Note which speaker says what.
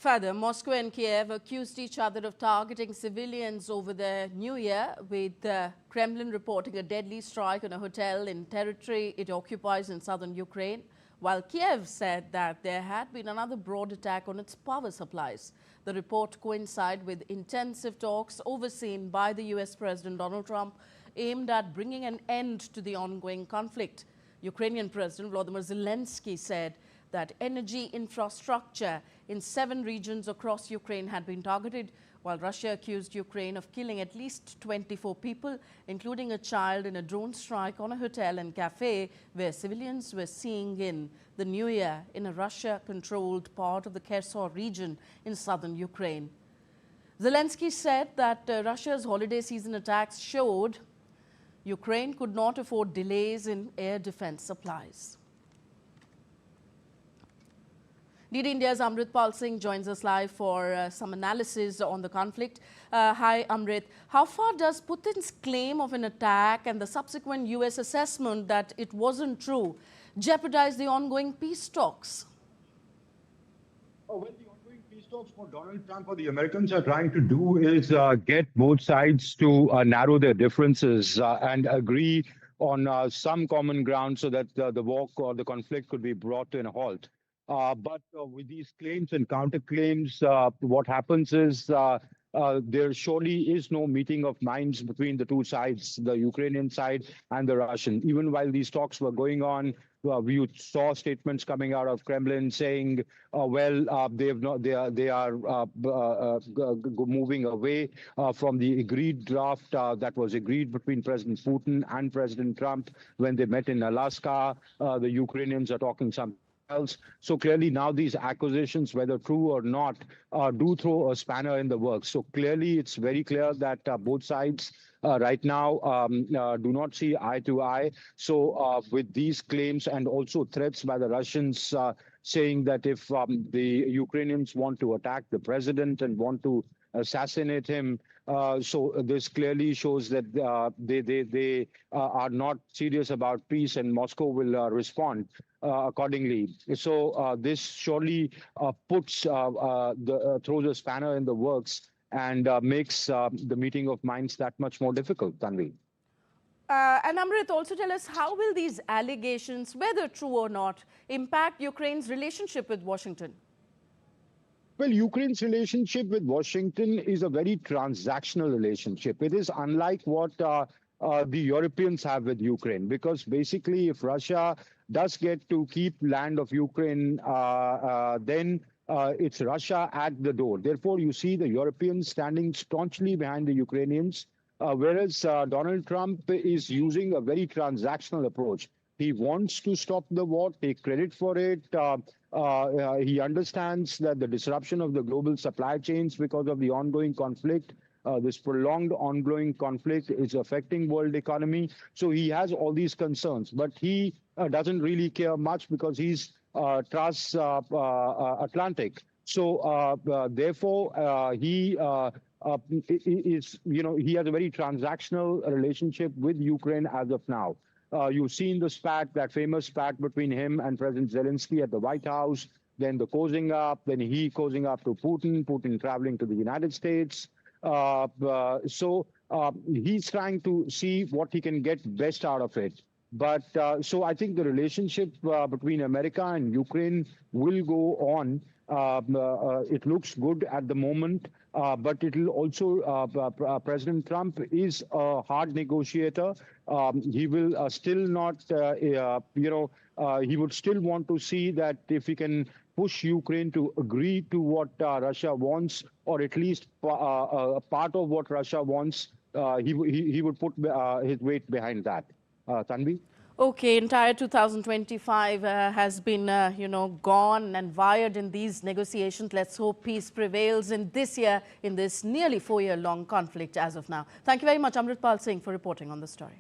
Speaker 1: Further, Moscow and Kiev accused each other of targeting civilians over the New Year, with the Kremlin reporting a deadly strike on a hotel in territory it occupies in southern Ukraine, while Kiev said that there had been another broad attack on its power supplies. The report coincided with intensive talks overseen by the US President Donald Trump aimed at bringing an end to the ongoing conflict. Ukrainian President Volodymyr Zelensky said that energy infrastructure in 7 regions across Ukraine had been targeted, while Russia accused Ukraine of killing at least 24 people, including a child, in a drone strike on a hotel and cafe where civilians were seeing in the New Year in a Russia-controlled part of the Kherson region in southern Ukraine. Zelensky said that Russia's holiday season attacks showed Ukraine could not afford delays in air defense supplies. DD India's Amritpal Singh joins us live for some analysis on the conflict. Hi, Amrit. How far does Putin's claim of an attack and the subsequent US assessment that it wasn't true jeopardize the ongoing peace talks?
Speaker 2: Well, the ongoing peace talks for Donald Trump or the Americans are trying to do is get both sides to narrow their differences and agree on some common ground so that the war or the conflict could be brought to a halt. But with these claims and counterclaims, what happens is there surely is no meeting of minds between the two sides, the Ukrainian side and the Russian. Even while these talks were going on, we saw statements coming out of Kremlin saying, they are moving away from the agreed draft that was agreed between President Putin and President Trump when they met in Alaska. The Ukrainians are talking something else. So clearly now these accusations, whether true or not, do throw a spanner in the works. So clearly it's very clear that both sides right now do not see eye to eye. So with these claims and also threats by the Russians saying that if the Ukrainians want to attack the president and want to assassinate him, so this clearly shows that they are not serious about peace, and Moscow will respond accordingly. So this surely throws a spanner in the works and makes the meeting of minds that much more difficult, Tanvi.
Speaker 1: And Amrit, also tell us, how will these allegations, whether true or not, impact Ukraine's relationship with Washington?
Speaker 2: Well, Ukraine's relationship with Washington is a very transactional relationship. It is unlike what the Europeans have with Ukraine, because basically if Russia does get to keep land of Ukraine, then it's Russia at the door. Therefore, you see the Europeans standing staunchly behind the Ukrainians, whereas Donald Trump is using a very transactional approach. He wants to stop the war, take credit for it. He understands that the disruption of the global supply chains because of the ongoing conflict, this prolonged ongoing conflict, is affecting world economy. So he has all these concerns, but he doesn't really care much because he's trans-Atlantic. So therefore, he is, he has a very transactional relationship with Ukraine as of now. You've seen the spat, that famous spat between him and President Zelensky at the White House, then the cozying up, then he cozying up to Putin traveling to the United States. So he's trying to see what he can get best out of it. But so I think the relationship between America and Ukraine will go on. It looks good at the moment, but it will also, President Trump is a hard negotiator. He will still not, he would still want to see that if he can push Ukraine to agree to what Russia wants, or at least a part of what Russia wants, he would put his weight behind that. Tanvi?
Speaker 1: Okay, entire 2025 has been, gone and wired in these negotiations. Let's hope peace prevails in this year, in this nearly 4-year-long conflict as of now. Thank you very much, Amritpal Singh, for reporting on the story.